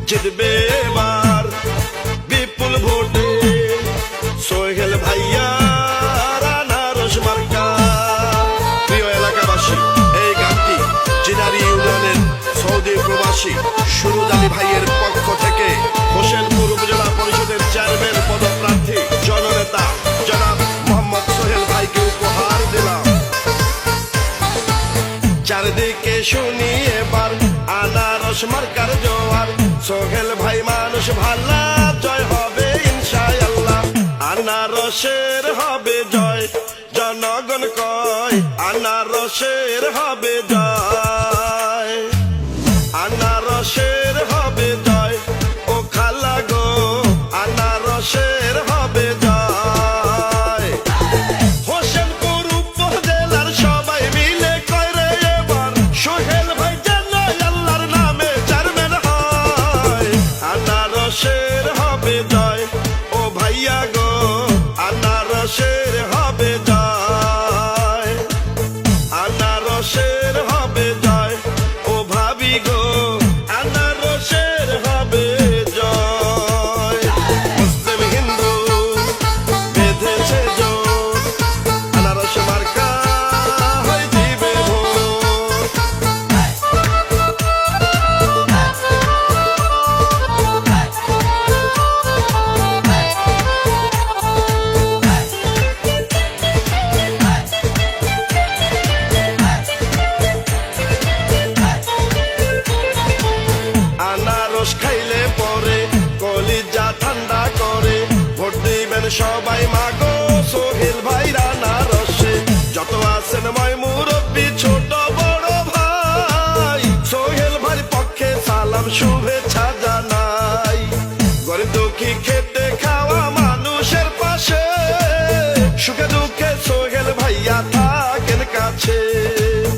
জিতবে এবার বিপুল ভোটে সোহেল ভাইয়ার আনারস মার্কা। প্রিয় এলাকাবাসী, এই গানটি জিনারি ইউনিয়নের সৌদি প্রবাসী সুরুজ আলী ভাইয়ের পক্ষ থেকে হোসেনপুর উপজেলা পরিষদের চেয়ারম্যান পদপ্রার্থী জননেতা জনাব মোহাম্মদ সোহেল ভাইকে উপহার দিলাম। চারদিকে শুনি এবার আনারস মার্কার জোয়ার, সোহেল ভাই মানুষ ভালা, জয় হবে ইনশাআল্লাহ। আনারসের হবে জয়, জনগণ কয় আনারসের হবে জয়, আনারসের হবে জয়। ও খালা গো আনারসের হবে জয়। হোসেনপুর উপজেলার সবাই মিলে কয় রে এবার সোহেল ভাই যেন আল্লাহর নামে চেয়ারম্যান হয়। আনারসের হবে জয়, ও ভাইয়া গো আনারসের হবে জয়, আনারসের হবে জয়। ও ভাবি গো আনারসের হবে জয়। মুসলিম হিন্দু বেঁধেছে জোট, আনারস মার্কা হয় দিবে ভোট। আনারস খাইলে পরে কলিজা ঠান্ডা করে, ভোট দিবেন সবাই মাগো সোহেল ভাইর আনারসে। যত আছেন ময় মুরব্বী ছোট বড় ভাই, সোহেল ভাইর পক্ষে সালাম শুভেচ্ছা জানাই। গরিব দুঃখী খেটে খাওয়া মানুষের পাশে, সুখে দুঃখে সোহেল ভাইয়া থাকেন কাছে।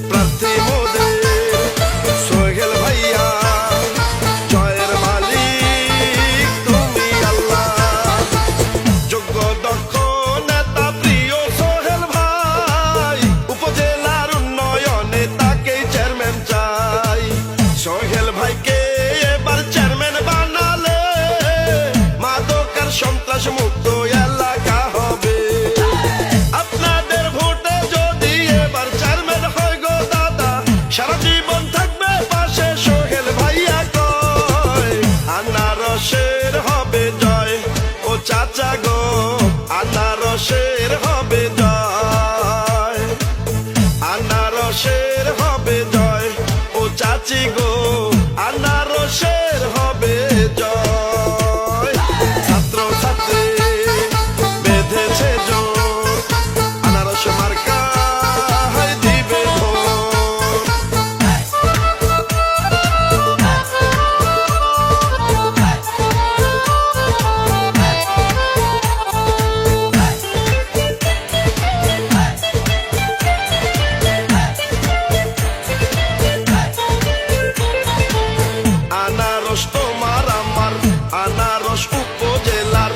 প্রার্থী মোদের সোহেল ভাইয়া, জয়ের মালিক তুমি আল্লাহ। যোগ্য দক্ষ নেতা প্রিয় সোহেল ভাই, উপজেলার উন্নয়নে তাকেই চেয়ারম্যান চাই। সোহেল ভাইকে এবার চেয়ারম্যান বানালে মাদকার সন্ত্রাস মুক্ত এলাকা হবে। আপনাদের ভোটে যদি এবার চেয়ারম্যান হয় গো দাদা, সারা জীবন থাকবে পাশে সোহেল ভাইয়া কয় আনারসের হবে জয়। ও চাচা গো আনারসের হবে জয়, আনারসের হবে জয়। ও চাচি গো আনারসের হবে জয়। ছাত্র ছাত্রী বেঁধেছে জোট, আনারস মার্কা হয় দিবে ভোট। আনারস তোমার আমার, আনারস উপজেলার,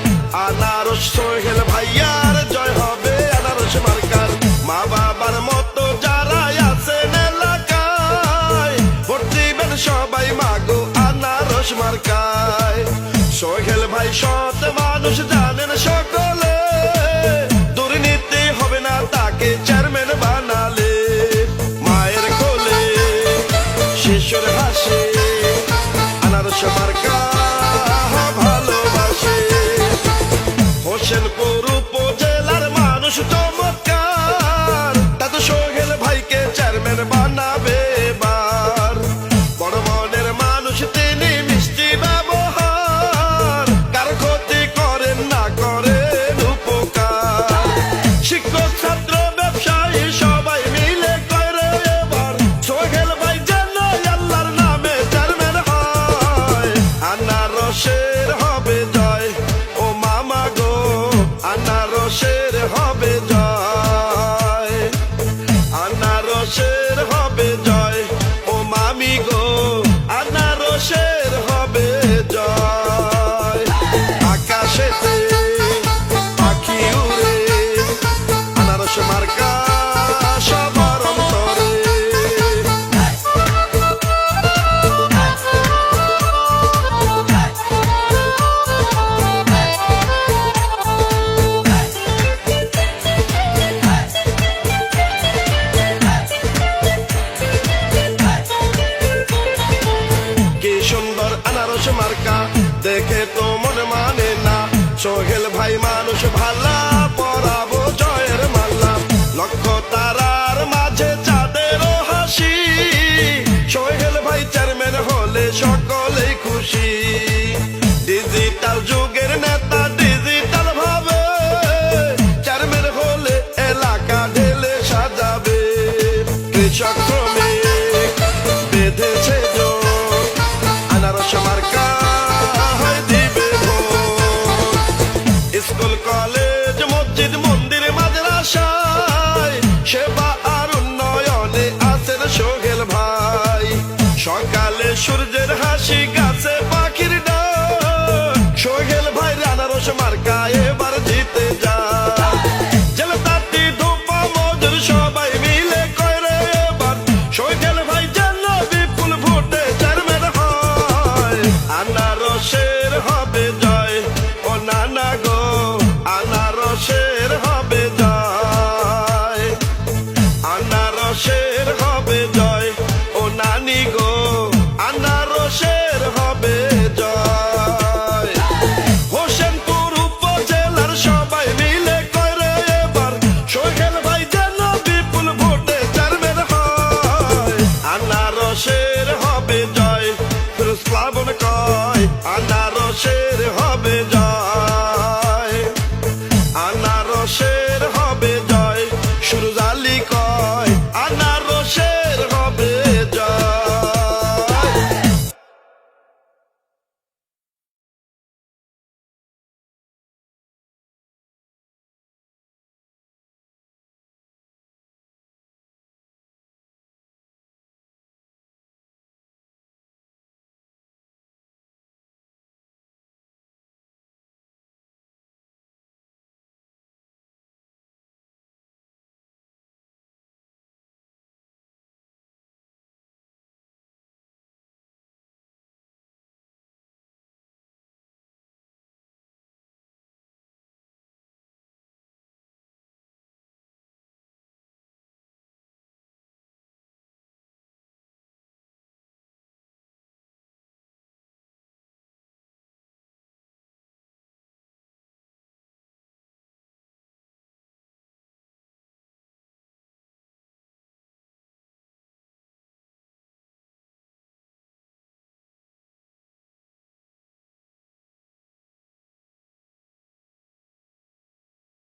আনারস সোহেল ভাইয়ার, জয় হবে আনারস মার্কার। মা বাবার মতো যারা আছেন এলাকায়, ভোট দিবেন সবাই মাগো আনারস মার্কায়। সোহেল ভাই সৎ মানুষ জানেন সকলে, দুর্নীতি হবে না তাকে চেয়ারম্যান বানালে। মায়ের কোলে শিশুর হাসি, আনারস মার্কা ভালোবাসে। হোসেনপুর উপজেলার মানুষ চমৎকার, তা তো সোহেল ভাইকে চেয়ারম্যান বানাবে এবার। বড় মনের মানুষ তিনি, মিষ্টি ব্যবহার, কার ক্ষতি করেন না করেন উপকার। শিক্ষক ছাত্র ব্যবসায়ী সবাই মিলে করে এবার সোহেল ভাই যেন আল্লাহর নামে চেয়ারম্যান হয়। আনারসের হবে জয়, ও মামা গো আনারসের হবে জয়, আনারসের হবে জয়। ও মামি গো আনারসের হবে জয়। আকাশেতে পাখি উড়ে, আনারস মার্কা সবার অন্তরে। মার্কা দেখে তো মনে মানে না সোহেল ভাই মানুষ ভালা পরাবো জয়ের মাল্লা লক্ষ তারার মাঝে চাঁদেরও হাসি সোহেল ভাই চেয়ারম্যান হলে সকলেই খুশি ডিজিটাল যুগের নেতা ডিজিটাল ভাবে চেয়ারম্যান হলে এলাকা ঢেলে সাজাবে কৃষক শ্রমিক বেঁধেছে জোর আনারস মার্কা হয় দিবে ভোট স্কুল কলেজ মসজিদ মন্দির মাদ্রাসায় সেবা আর উন্নয়নে আছেন সোহেল ভাই সকালে সূর্যের হাসি গাছে পাখির ডাক সোহেল ভাই আনারস মার্কা এবার জিতে যায় জেলতাতি ধোপা মজুর সবাই মিলে করে এবার সোহেল ভাই যেন বিপুল ভোটে চেয়ারম্যান হয় আনারসের হবে জয় ও নানা গো আনারসের হবে জয় আনারসের হবে জয় ও নানি গো আনারসের হবে জয় হোসেনপুর উপজেলার সবাই মিলে করে এবার সোহেল ভাই যেন বিপুল ভোটে চেয়ারম্যান হয় আনারসের হবে জয় ফিরোজ প্লাবন কয় আনারসের